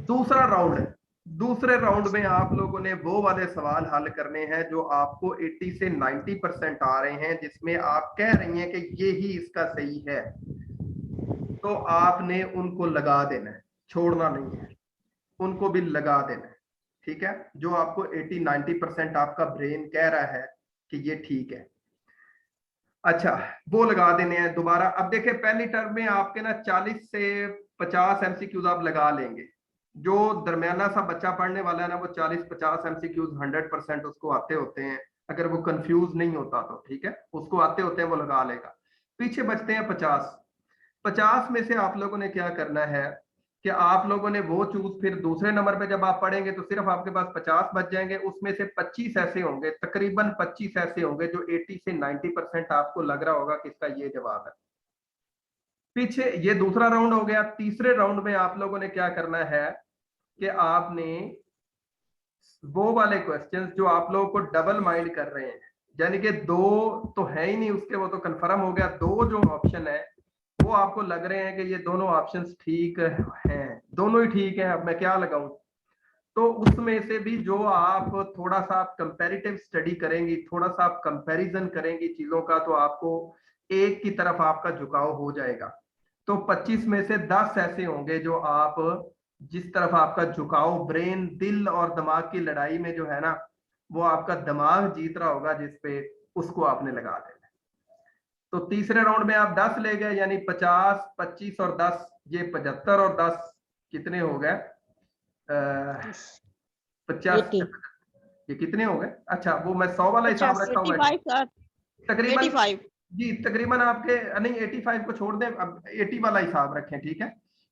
दूसरा राउंड है, दूसरे राउंड में आप लोगों ने वो वाले सवाल हल करने हैं जो आपको 80 से 90% आ रहे हैं, जिसमें आप कह रही हैं कि ये ही इसका सही है, तो आपने उनको लगा देना है, छोड़ना नहीं है, उनको भी लगा देना है, ठीक है। जो आपको 80-90% आपका ब्रेन कह रहा है कि ये ठीक है, अच्छा वो लगा देने हैं दोबारा। अब देखिए पहली टर्म में आपके ना 40 से 50 एमसीक्यूज आप लगा लेंगे। जो दरमियाना सा बच्चा पढ़ने वाला है ना, वो 40-50 एमसीक्यूज 100% उसको आते होते हैं, अगर वो कंफ्यूज नहीं होता तो, ठीक है, उसको आते होते हैं, वो लगा लेगा। पीछे बचते हैं 50 में से आप लोगों ने क्या करना है कि आप लोगों ने वो चूज, फिर दूसरे नंबर पे जब आप पढ़ेंगे तो सिर्फ आपके पास 50 बच जाएंगे, उसमें से 25 ऐसे होंगे, तकरीबन 25 ऐसे होंगे जो 80 से 90% आपको लग रहा होगा कि इसका ये जवाब है। पीछे ये दूसरा राउंड हो गया। तीसरे राउंड में आप लोगों ने क्या करना है कि आपने वो वाले क्वेश्चंस जो आप लोगों को डबल माइंड कर रहे हैं, यानी कि 2 तो है ही नहीं उसके, वो तो कंफर्म हो गया, 2 जो ऑप्शन है वो आपको लग रहे हैं कि ये दोनों ऑप्शंस ठीक हैं, दोनों ही ठीक हैं, अब मैं क्या लगाऊं, तो उसमें से भी जो आप थोड़ा सा आप कंपैरेटिव स्टडी करेंगी, थोड़ा सा आप कंपैरिजन करेंगी चीजों का, तो आपको एक की तरफ आपका झुकाव हो जाएगा। तो 25 में से 10 ऐसे होंगे जो आप, जिस तरफ आपका झुकाव ब्रेन, दिल और दिमाग की लड़ाई में जो है ना, वो आपका दिमाग जीत रहा होगा जिसपे, उसको आपने लगा देना। तो तीसरे राउंड में आप 10 ले गए, यानी 50, 25 और 10, ये 75 और 10 कितने हो गए? 50। ये कितने हो गए? अच्छा वो मैं 100 वाला हिसाब रखा हुआ है तकरीबन 85 जी, तकरीबन आपके नहीं 85 को छोड़ दें, अब 80 वाला हिसाब रखें, ठीक है।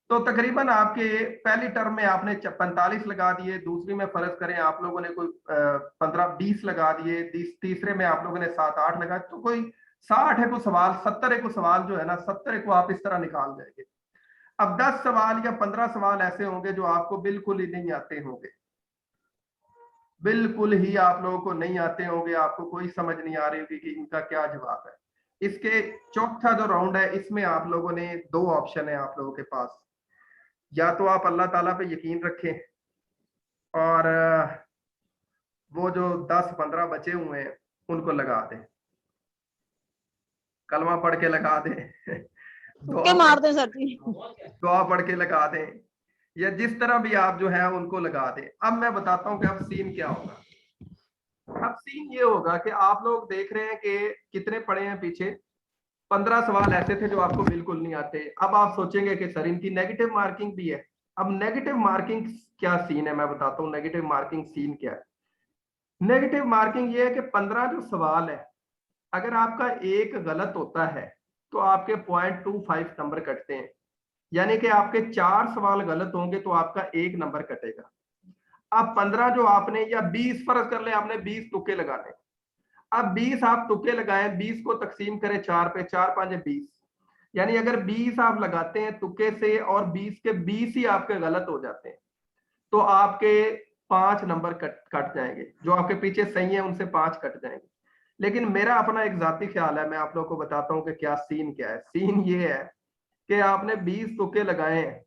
तो तकरीबन आपके पहली टर्म में आपने 45 लगा दिए, दूसरी में फर्ज करें आप लोगों ने कोई 15-20 लगा दिए, तीसरे में आप लोगों ने 7-8 लगा, तो कोई 60 को सवाल 70 को सवाल जो है ना 70 को आप इस तरह निकाल जाएंगे। अब 10 सवाल या 15 सवाल ऐसे होंगे जो आपको बिल्कुल ही नहीं आते होंगे, बिल्कुल ही आप लोगों को नहीं आते होंगे, आपको कोई समझ नहीं आ रही होगी कि इनका क्या जवाब है। इसके चौथा जो राउंड है इसमें आप लोगों ने 2 ऑप्शन है आप लोगों के पास, या तो आप अल्लाह ताला पे यकीन रखें और वो जो 10-15 बचे हुए हैं उनको लगा दें, कलमा पढ़ के लगा दें तुक्के मार दे सर जी, दुआ पढ़ के लगा दें, या जिस तरह भी आप जो है उनको लगा दें। अब मैं बताता हूं कि अब सीन क्या होगा। अब सीन ये होगा कि आप लोग देख रहे हैं कि कितने पढ़े हैं पीछे, 15 सवाल ऐसे थे जो आपको बिल्कुल नहीं आते। अब आप सोचेंगे कि सर इनकी नेगेटिव मार्किंग भी है। अब नेगेटिव मार्किंग क्या सीन है, मैं बताता हूँ नेगेटिव मार्किंग सीन क्या है। नेगेटिव मार्किंग ये है कि 15 जो सवाल है, अगर आपका एक गलत होता है तो आपके 0.25 नंबर कटते हैं, यानी कि आपके 4 सवाल गलत होंगे तो आपका 1 नंबर कटेगा। अब 15 जो आपने, या 20 फर्ज कर ले आपने 20 तुक्के लगाने, अब 20 आप तुक्के लगाएं, 20 को तकसीम करें 4 पे, 4-5 20, यानी अगर 20 आप लगाते हैं तुक्के से और 20 के 20 ही आपके गलत हो जाते हैं तो आपके 5 नंबर कट जाएंगे, जो आपके पीछे सही है उनसे 5 कट जाएंगे। लेकिन मेरा अपना एक जाती ख्याल है, मैं आप लोगों को बताता हूं कि क्या सीन क्या है। सीन ये है कि आपने 20 तुक्के लगाए हैं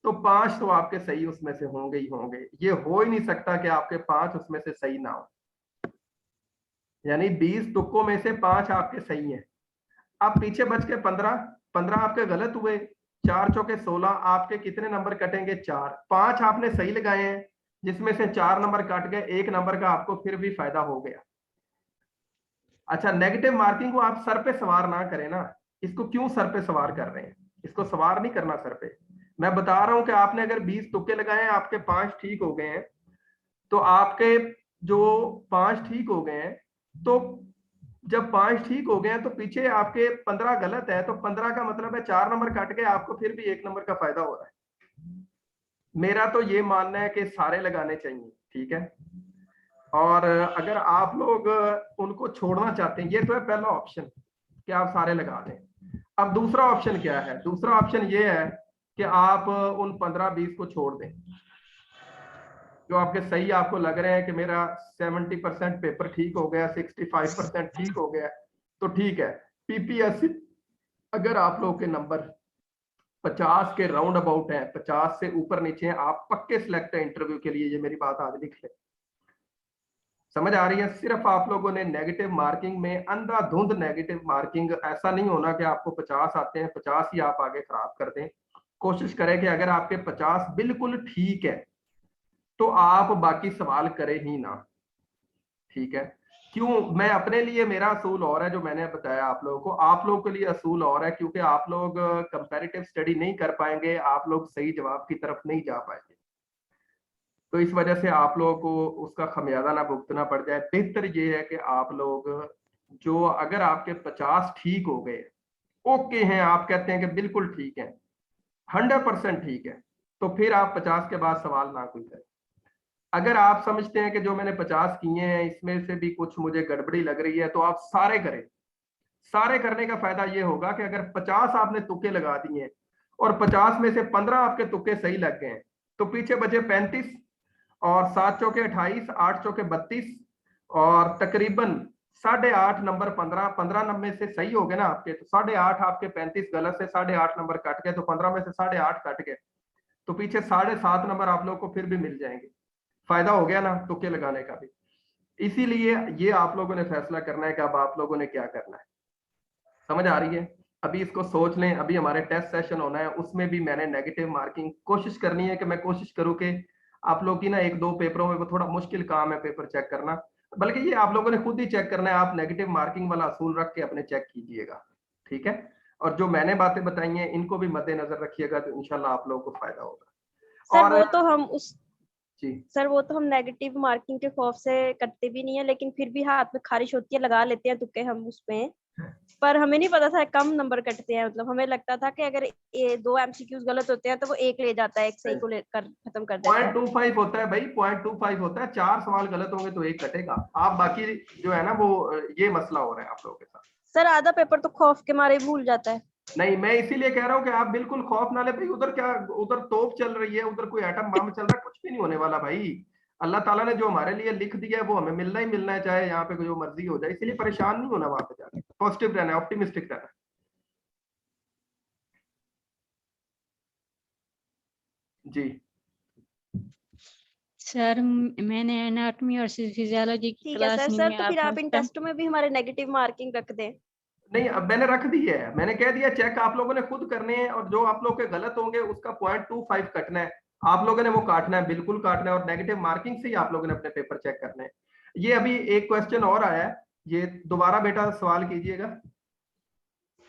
तो 5 तो आपके सही उसमें से होंगे ही होंगे, ये हो ही नहीं सकता कि आपके 5 उसमें से सही ना हो, यानी 20 तुक्कों में से 5 आपके सही हैं। अब पीछे बच के 15 आपके गलत हुए, 4 चौके 16, आपके कितने नंबर कटेंगे? 4। 5 आपने सही लगाए हैं जिसमें से 4 नंबर कट गए, 1 नंबर का आपको फिर भी फायदा हो गया। अच्छा, नेगेटिव मार्किंग को आप सर पे सवार ना करें ना, इसको क्यों सर पे सवार कर रहे हैं? इसको सवार नहीं करना सर पे। मैं बता रहा हूं कि आपने अगर 20 तुक्के लगाए हैं, आपके 5 ठीक हो गए हैं, तो आपके जो 5 ठीक हो गए हैं, तो जब 5 ठीक हो गए हैं तो पीछे आपके 15 गलत है, तो 15 का मतलब है 4 नंबर कट गए, आपको फिर भी 1 नंबर का फायदा हो रहा है। मेरा तो ये मानना है कि सारे लगाने चाहिए, ठीक है। और अगर आप लोग उनको छोड़ना चाहते हैं, ये तो है पहला ऑप्शन कि आप सारे लगा दें। अब दूसरा ऑप्शन क्या है? दूसरा ऑप्शन ये है कि आप उन 15-20 को छोड़ दें जो आपके सही आपको लग रहे हैं कि मेरा 70% पेपर ठीक हो गया, 65% ठीक हो गया, तो ठीक है। पीपीएससी अगर आप लोगों के नंबर 50 के राउंड अबाउट हैं, 50 से ऊपर नीचे हैं, आप पक्के सिलेक्ट है इंटरव्यू के लिए, ये मेरी बात आज लिख ले। समझ आ रही है? सिर्फ आप लोगों ने नेगेटिव मार्किंग में अंधाधुंध नेगेटिव मार्किंग, ऐसा नहीं होना कि आपको 50 आते हैं 50 ही आप आगे खराब कर दें। कोशिश करें कि अगर आपके 50 बिल्कुल ठीक है तो आप बाकी सवाल करें ही ना, ठीक है। क्यों? मैं अपने लिए मेरा असूल और है जो मैंने बताया आप लोगों को, आप लोगों के लिए असूल और है, क्योंकि आप लोग कंपैरेटिव स्टडी नहीं कर पाएंगे, आप लोग सही जवाब की तरफ नहीं जा पाएंगे, तो इस वजह से आप लोगों को उसका खमियाजा ना भुगतना पड़ जाए। बेहतर ये है कि आप लोग जो, अगर आपके 50 ठीक हो गए, ओके हैं, आप कहते हैं कि बिल्कुल ठीक है, 100% ठीक है, तो फिर आप 50 के बाद सवाल ना कोई करें। अगर आप समझते हैं कि जो मैंने 50 किए हैं इसमें से भी कुछ मुझे गड़बड़ी लग रही है, तो आप सारे करें। सारे करने का फायदा ये होगा कि अगर 50 आपने तुक्के लगा दिए और 50 में से 15 आपके तुक्के सही लग गए, तो पीछे बचे 35 और 7 चौके 28, 8 चौके 32 और तकरीबन 8.5 नंबर 15 नंबर में से सही हो गए ना आपके, तो 8.5 आपके 35 गलत से 8.5 नंबर कट गए, तो 15 में से 8.5 कट गए, तो पीछे 7.5 नंबर आप लोगों को फिर भी मिल जाएंगे। फायदा हो गया ना तुक्के लगाने का भी। इसीलिए ये आप लोगों ने फैसला करना है कि अब आप लोगों ने क्या करना है। समझ आ रही है? अभी इसको सोच लें। अभी हमारे टेस्ट सेशन होना है, उसमें भी मैंने नेगेटिव मार्किंग कोशिश करनी है कि मैं कोशिश करूं कि आप लोग की ना 1-2 पेपरों में, वो थोड़ा मुश्किल काम है पेपर चेक करना, बल्कि ये आप लोगों ने खुद ही चेक करना है, आप नेगेटिव मार्किंग वाला असूल रख के अपने चेक कीजिएगा, ठीक है। और जो मैंने बातें बताई हैं इनको भी मद्देनजर रखिएगा, तो इंशाल्लाह आप लोगों को फायदा होगा। सर और वो तो हम उस जी सर वो तो हम नेगेटिव मार्किंग के खौफ से करते भी नहीं है, लेकिन फिर भी हाथ में खारिश होती है, लगा लेते हैं तुक्के हम उसमें। पर हमें नहीं पता था कम नंबर कटते हैं, मतलब हमें लगता था कि अगर ये 2 एमसीक्यूज गलत होते हैं तो वो एक ले जाता है, एक सही को लेकर खत्म कर देता है। 0.25 होता है भाई, 0.25 होता है, 4 सवाल गलत होंगे तो एक कटेगा। आप बाकी जो है ना वो ये मसला हो रहा है आप लोगों के साथ। सर आधा पेपर तो खौफ के मारे भूल जाता है। नहीं, मैं इसीलिए कह रहा हूँ कि आप बिल्कुल खौफ ना ले भाई, उधर क्या, उधर तोप चल रही है, उधर कोई एटम बम चल रहा है, कुछ भी नहीं होने वाला भाई। अल्लाह ताला ने जो हमारे लिए लिख दिया है वो हमें मिलना ही मिलना है, चाहे यहाँ पे जो मर्जी हो जाए, इसलिए परेशान नहीं होना वहां पे जाके, पॉजिटिव रहना है, ऑप्टिमिस्टिक रहना है। जी सर मैंने एनाटॉमी और फिजियोलॉजी की ठीक है क्लास सर। ली सर है तो फिर आप आप इन टेस्टों में भी हमारे नेगेटिव मार्किंग रख दें। नहीं, अब मैंने रख दी है, मैंने कह दिया चेक आप लोगों ने खुद करने हैं, और जो आप लोग के गलत होंगे उसका 0.25 कटना है, आप लोगों ने वो काटना है, बिल्कुल काटना है, और नेगेटिव मार्किंग से ही आप लोगों ने अपने पेपर चेक करने हैं। ये अभी एक क्वेश्चन और आया है, ये दोबारा बेटा सवाल कीजिएगा।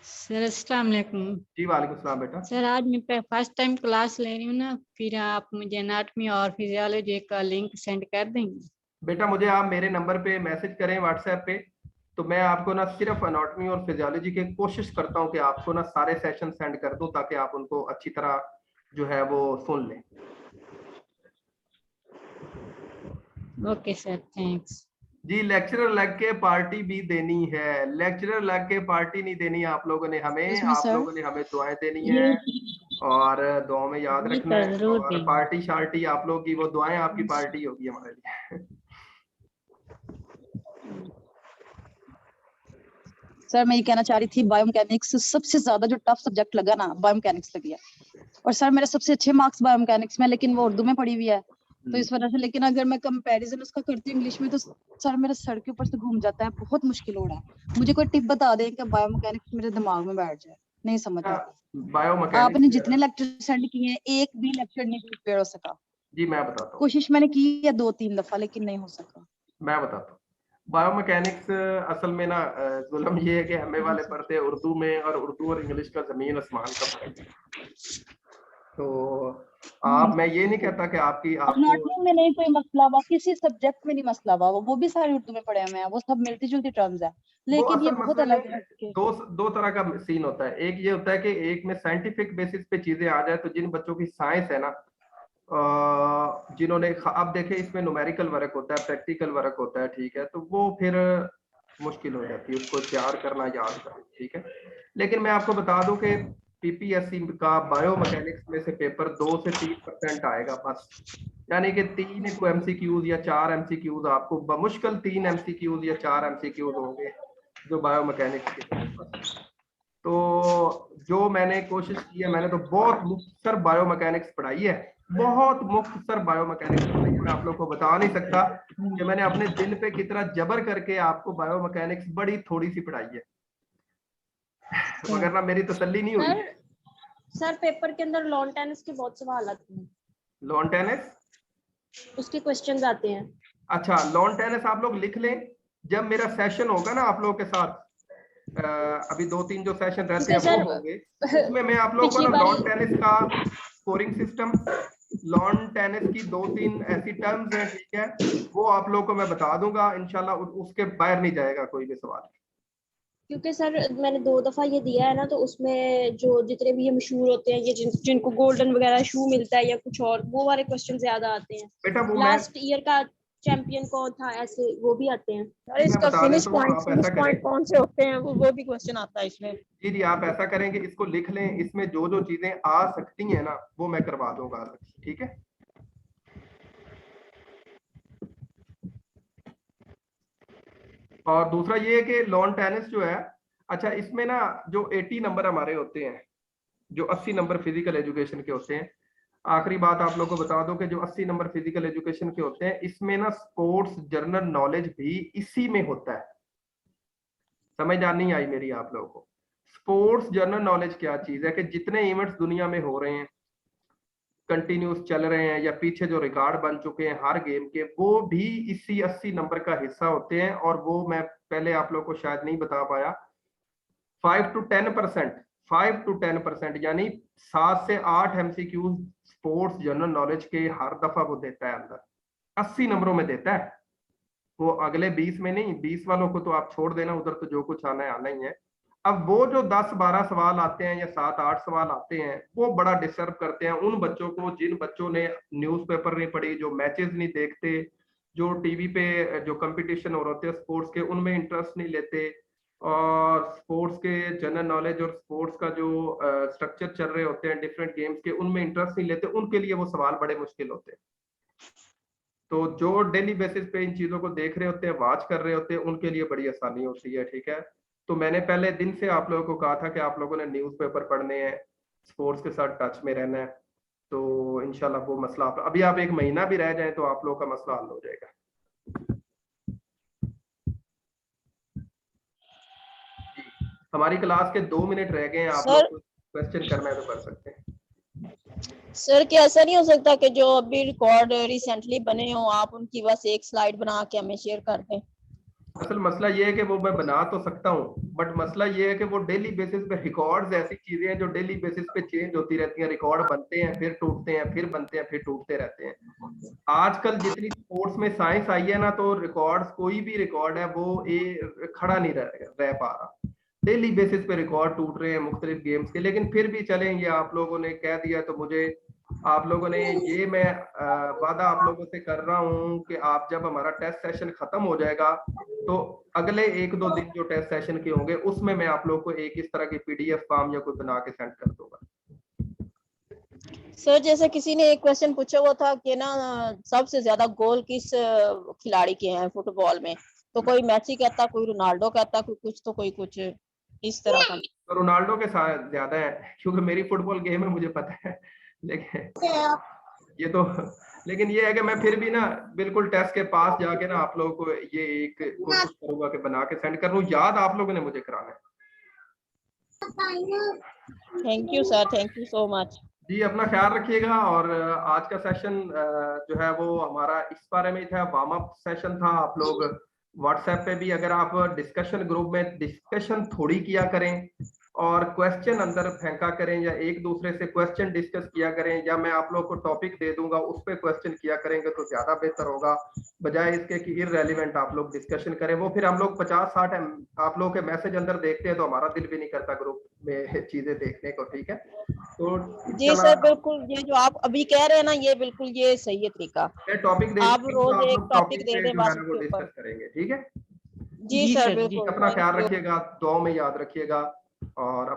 सर अस्सलाम वालेकुम। जी वालेकुम सलाम बेटा। सर आज मैं फर्स्ट टाइम क्लास ले रही हूँ ना, फिर आप मुझे एनाटॉमी और फिजियोलॉजी का लिंक सेंड कर देंगे? बेटा मुझे आप मेरे नंबर पे मैसेज करें व्हाट्सएप पे, तो मैं आपको ना सिर्फ एनाटॉमी और फिजियोलॉजी की कोशिश करता हूँ कि आपको ना सारे सेशन सेंड कर दूं, ताकि आप उनको अच्छी तरह जो है वो सुन लें। Okay sir, thanks. जी लेक्चरर लग के पार्टी भी देनी है, लेक्चरर लग के पार्टी नहीं देनी आप लोगों ने हमें, Excuse me, आप sir. लोगों ने हमें दुआएं देनी है, और दुआओं में याद जी रखना है, जरूर और देंगे। पार्टी शार्टी आप लोगों की, वो दुआएं आपकी पार्टी होगी हमारे लिए। सर मैं ये कहना चाह रही थी, बायोमैकेनिक्स सबसे ज्यादा जो टफ सब्जेक्ट लगा ना, बायोमैकेनिक्स लगी है। और सर मेरे सबसे अच्छे मार्क्स बायोमैकेनिक्स में, लेकिन वो उर्दू में पढ़ी हुई है, तो इस वजह से। लेकिन अगर मैं कंपैरिजन उसका करती हूँ इंग्लिश में, तो सर मेरा सर के ऊपर से घूम जाता है, बहुत मुश्किल हो रहा है। मुझे कोई टिप बता दें कि बायोमैकेनिक्स मेरे दिमाग में बैठ जाए, नहीं समझ आता। आपने बायोमैकेनिक्स जितने लेक्चर सेंड किए हैं, एक भी लेक्चर नहीं प्रिपेयर हो सका। जी मैं बताता हूँ, कोशिश मैंने की है 2-3 दफा, लेकिन नहीं हो सका। मैं बताता हूँ। बायोमैकेनिक्स असल में ना जुल्म ये है कि हमें वाले पढ़ते हैं उर्दू में, और उर्दू और इंग्लिश का जमीन आसमान का फर्क है। तो आप, मैं ये नहीं कहता कि आपको एनाटॉमी में नहीं कोई मसला हुआ, किसी सब्जेक्ट में नहीं मसला हुआ, वो भी सारे उर्दू में पढ़े हुए हैं, वो सब मिलती जुलती टर्म्स है, वो लेकिन ये असल बहुत मसला अलग नहीं है है। दो तरह का सीन होता है, एक ये होता है कि एक में साइंटिफिक बेसिस पे चीजें आ जाए, तो जिन बच्चों की साइंस है ना, जिन्होंने अब देखे इसमें न्यूमेरिकल वर्क होता है, प्रैक्टिकल वर्क होता है, ठीक है, तो वो फिर मुश्किल हो जाती है उसको तैयार करना, याद करना, ठीक है। लेकिन मैं आपको बता दूं कि पीपीएससी का बायोमैकेनिक्स में से पेपर 2 से 3% आएगा बस, यानी कि 3 एमसीक्यूज या 4 एमसीक्यूज आपको बमुश्किल 3 एमसीक्यूज या 4 एमसीक्यूज होंगे जो बायोमैकेनिक्स के बस। तो जो मैंने कोशिश की है, मैंने तो बहुत मुख्तसर बायोमैकेनिक्स पढ़ाई है, बहुत मुख्तसर बायोमैकेनिक्स पढ़ाई है। मैं आप लोग को बता नहीं सकता कि मैंने अपने दिल पे कितना जबर करके आपको बायोमैकेनिक्स बड़ी थोड़ी सी पढ़ाई है, मगर ना मेरी तसल्ली नहीं हुई। सर पेपर के अंदर लॉन टेनिस के बहुत सवाल आते हैं, लॉन टेनिस, उसके क्वेश्चंस आते हैं। अच्छा लॉन टेनिस आप लोग लिख लें, जब मेरा सेशन होगा ना आप लोगों के साथ, अभी 2-3 जो सेशन रहते हैं वो होंगे, उसमें मैं आप लोगों को ना लॉन टेनिस का स्कोरिंग सिस्टम, लॉन टेनिस की 2-3 ऐसी टर्म्स हैं, ठीक है, वो आप लोगों को मैं बता दूंगा इंशाल्लाह, उसके बाहर नहीं जाएगा कोई भी सवाल। क्योंकि सर मैंने 2 दफा ये दिया है ना, तो उसमें जो जितने भी ये मशहूर होते हैं, ये जिनको गोल्डन वगैरह शू मिलता है या कुछ और, वो वाले क्वेश्चन ज्यादा आते हैं। बेटा वो लास्ट ईयर का चैंपियन कौन था, ऐसे वो भी आते हैं। और इसका बता फिनिश देता हूँ, आप ऐसा करें, पॉइंट कौन से होते हैं, वो भी क्वेश्चन आता है इसमें। जी जी आप ऐसा करेंगे, इसको लिख लें, इसमें जो जो चीजें आ सकती हैं ना वो मैं करवा दूंगा, ठीक है। और दूसरा ये है कि लॉन टेनिस जो है, अच्छा इसमें ना जो 80 नंबर हमारे होते हैं, जो 80 नंबर फिजिकल एजुकेशन के होते हैं, आखिरी बात आप लोगों को बता दो कि जो 80 नंबर फिजिकल एजुकेशन के होते हैं, इसमें ना स्पोर्ट्स जनरल नॉलेज भी इसी में होता है। समझ नहीं आई मेरी आप लोगों को? स्पोर्ट्स जनरल नॉलेज क्या चीज है कि जितने इवेंट्स दुनिया में हो रहे हैं, कंटिन्यूस चल रहे हैं या पीछे जो रिकॉर्ड बन चुके हैं हर गेम के, वो भी इसी 80 नंबर का हिस्सा होते हैं। और वो मैं पहले आप लोग को शायद नहीं बता पाया, 5 to 10% यानी 7 से 8 MCQ स्पोर्ट्स जनरल नॉलेज के हर दफा वो देता है, अंदर 80 नंबरों में देता है वो, अगले 20 में नहीं। 20 वालों को तो आप छोड़ देना, उधर तो जो कुछ आना है आना ही है। अब वो जो 10-12 सवाल आते हैं या 7-8 सवाल आते हैं, वो बड़ा डिस्टर्ब करते हैं उन बच्चों को जिन बच्चों ने न्यूज़पेपर नहीं पढ़ी, जो मैचेस नहीं देखते, जो टीवी पे जो कंपटीशन हो रहे हैं स्पोर्ट्स के उनमें इंटरेस्ट नहीं लेते, और स्पोर्ट्स के जनरल नॉलेज और स्पोर्ट्स का जो स्ट्रक्चर चल रहे होते हैं डिफरेंट गेम्स के, उनमें इंटरेस्ट नहीं लेते। उनके लिए वो सवाल बड़े मुश्किल होते हैं। तो जो डेली बेसिस पे इन चीजों को देख रहे होते हैं, वॉच कर रहे होते हैं, उनके लिए बड़ी आसानी होती है। ठीक है, तो मैंने पहले दिन से आप लोगों को कहा था कि आप लोगों ने न्यूज़पेपर पढ़ने हैं, स्पोर्ट्स के साथ टच में रहना है। तो इंशाल्लाह वो मसला अभी आप 1 महीना भी रह जाए तो आप लोगों का मसला हल हो जाएगा। हमारी क्लास के 2 मिनट रह गए हैं, आप लोग क्वेश्चन करना है तो कर सकते हैं। सर क्या ऐसा नहीं हो सकता कि जो अभी रिकॉर्ड रिसेंटली बने हो आप उनकी बस एक स्लाइड बना के हमें शेयर कर दें? असल मसला ये है कि वो मैं बना तो सकता हूँ, बट मसला ये है कि वो डेली बेसिस पे रिकॉर्ड्स ऐसी चीजें हैं जो डेली बेसिस पे चेंज होती रहती हैं। रिकॉर्ड बनते हैं, फिर टूटते हैं, फिर बनते हैं, फिर टूटते रहते हैं। आजकल जितनी स्पोर्ट्स में साइंस आई है ना, तो रिकॉर्ड्स, कोई भी रिकॉर्ड है वो खड़ा नहीं रह पा रहा। डेली बेसिस पे रिकॉर्ड टूट रहे हैं मुख्तलिफ गेम्स के। लेकिन फिर भी चलें, ये आप लोगों ने कह दिया तो मुझे आप लोगों ने ये, मैं वादा आप लोगों से कर रहा हूँ कि आप जब हमारा टेस्ट सेशन खत्म हो जाएगा तो अगले 1-2 दिन जो टेस्ट सेशन के होंगे उसमें मैं आप लोगों को एक इस तरह की PDF फॉर्म या कोई बना के सेंड कर दूंगा। सर जैसे किसी ने एक क्वेश्चन पूछा हुआ था कि ना सबसे ज्यादा गोल किस खिलाड़ी के हैं फुटबॉल में, तो कोई मैसी कहता, कोई रोनाल्डो कहता, कोई कुछ तो कोई कुछ इस तरह का। तो रोनाल्डो के साथ ज्यादा है क्योंकि मेरी फुटबॉल गेम है, मुझे पता है। लेकिन ये है कि मैं फिर भी ना बिल्कुल टेस्ट के पास जाके ना आप लोगों को ये एक कोशिश करूंगा कि बना के सेंड कर दूं। याद आप लोगों ने मुझे कराना है। Thank you sir, thank you so much जी। अपना ख्याल रखिएगा। और आज का सेशन जो है वो हमारा इस बारे में था, वार्म अप सेशन था। आप लोग व्हाट्सएप पे भी अगर आप डिस्कशन ग्रुप में डिस्कशन थोड़ी किया करें और क्वेश्चन अंदर फेंका करें, या एक दूसरे से क्वेश्चन डिस्कस किया करें, या मैं आप लोग को टॉपिक दे दूंगा उस पर क्वेश्चन किया करेंगे तो ज्यादा बेहतर होगा, बजाय इसके कि इररेलेवेंट आप लोग डिस्कशन करें। वो फिर हम लोग 50-60 आप लोग के मैसेज अंदर देखते हैं तो हमारा दिल भी नहीं करता ग्रुप में चीजें देखने को। ठीक है, तो जी सर बिल्कुल, ये जो आप अभी कह रहे हैं ना ये बिल्कुल ये सही है तरीका। टॉपिक दे आप रोज एक टॉपिक दे दें बस वो डिस्कस करेंगे। ठीक है जी सर बिल्कुल। अपना ख्याल रखिएगा, दुआओं में याद रखिएगा और